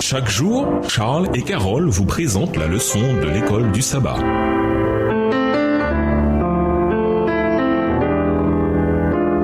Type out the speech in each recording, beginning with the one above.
Chaque jour, Charles et Carole vous présentent la leçon de l'école du sabbat.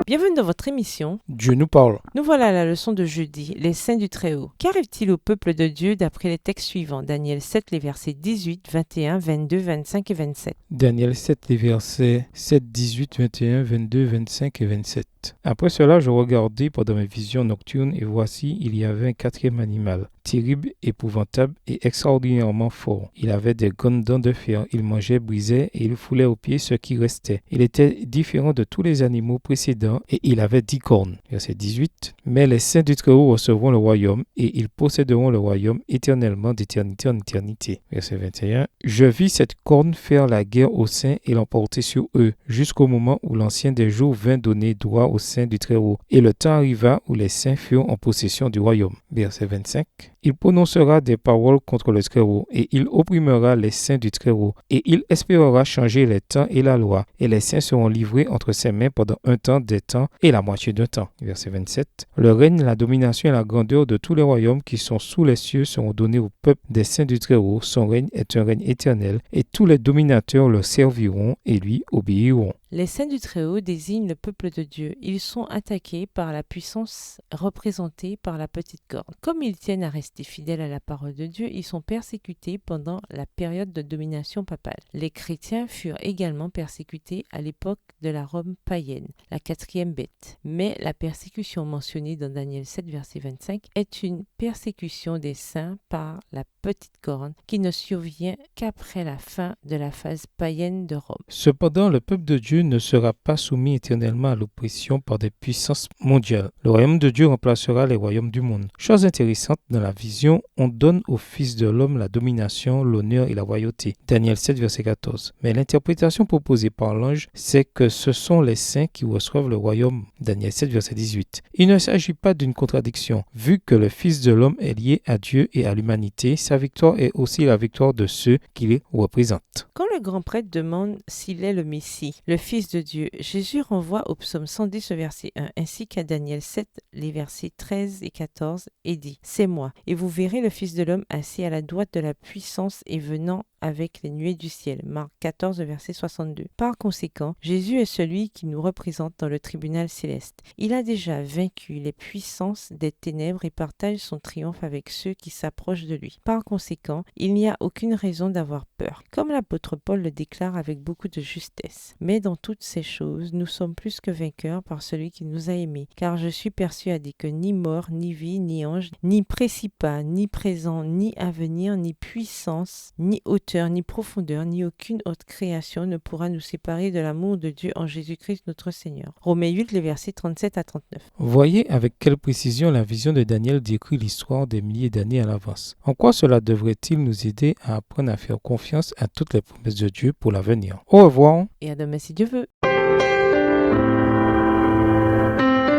Bienvenue dans votre émission. Dieu nous parle. Nous voilà à la leçon de jeudi, les saints du Très-Haut. Qu'arrive-t-il au peuple de Dieu d'après les textes suivants? Daniel 7, les versets 18, 21, 22, 25 et 27. Daniel 7, les versets 7, 18, 21, 22, 25 et 27. Après cela, je regardai pendant mes visions nocturnes, et voici, il y avait un quatrième animal, terrible, épouvantable et extraordinairement fort. Il avait des grandes dents de fer, il mangeait, brisait, et il foulait aux pieds ce qui restait. Il était différent de tous les animaux précédents, et il avait 10 cornes. Verset 18. Mais les saints du Très-Haut recevront le royaume, et ils posséderont le royaume éternellement d'éternité en éternité. Verset 21. Je vis cette corne faire la guerre aux saints et l'emporter sur eux, jusqu'au moment où l'ancien des jours vint donner droit aux saints du Très-Haut. Et le temps arriva où les saints furent en possession du royaume. Verset 25. Il prononcera des paroles contre le Très-Haut, et il opprimera les saints du Très-Haut, et il espérera changer les temps et la loi, et les saints seront livrés entre ses mains pendant un temps, des temps et la moitié d'un temps. Verset 27. Le règne, la domination et la grandeur de tous les royaumes qui sont sous les cieux seront donnés au peuple des saints du Très-Haut. Son règne est un règne éternel, et tous les dominateurs le serviront et lui obéiront. Les saints du Très-Haut désignent le peuple de Dieu. Ils sont attaqués par la puissance représentée par la petite corne. Comme ils tiennent à rester fidèles à la parole de Dieu, ils sont persécutés pendant la période de domination papale. Les chrétiens furent également persécutés à l'époque de la Rome païenne, la quatrième bête. Mais la persécution mentionnée dans Daniel 7, verset 25, est une persécution des saints par la petite corne qui ne survient qu'après la fin de la phase païenne de Rome. Cependant, le peuple de Dieu ne sera pas soumis éternellement à l'oppression par des puissances mondiales. Le royaume de Dieu remplacera les royaumes du monde. Chose intéressante, dans la vision, on donne au Fils de l'homme la domination, l'honneur et la royauté. Daniel 7, verset 14. Mais l'interprétation proposée par l'ange, c'est que ce sont les saints qui reçoivent le royaume. Daniel 7, verset 18. Il ne s'agit pas d'une contradiction. Vu que le Fils de l'homme est lié à Dieu et à l'humanité, sa victoire est aussi la victoire de ceux qui les représentent. Quand le grand prêtre demande s'il est le Messie, le Fils de Dieu, Jésus renvoie au psaume 110, verset 1, ainsi qu'à Daniel 7, les versets 13 et 14, et dit « C'est moi, et vous verrez le Fils de l'homme assis à la droite de la puissance et venant avec les nuées du ciel. » Marc 14, verset 62. Par conséquent, Jésus est celui qui nous représente dans le tribunal céleste. Il a déjà vaincu les puissances des ténèbres et partage son triomphe avec ceux qui s'approchent de lui. Par conséquent, il n'y a aucune raison d'avoir peur, comme l'apôtre Paul le déclare avec beaucoup de justesse. Mais dans toutes ces choses, nous sommes plus que vainqueurs par celui qui nous a aimés, car je suis persuadé que ni mort, ni vie, ni ange, ni principat, ni présent, ni avenir, ni puissance, ni hauteur, ni profondeur, ni aucune autre création ne pourra nous séparer de l'amour de Dieu en Jésus-Christ notre Seigneur. Romains 8, les versets 37 à 39. Voyez avec quelle précision la vision de Daniel décrit l'histoire des milliers d'années à l'avance. En quoi cela devrait-il nous aider à apprendre à faire confiance à toutes les promesses de Dieu pour l'avenir? Au revoir. Et à demain si Dieu veut.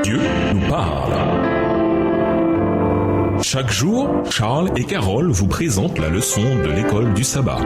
Dieu nous parle. Chaque jour, Charles et Carole vous présentent la leçon de l'école du sabbat.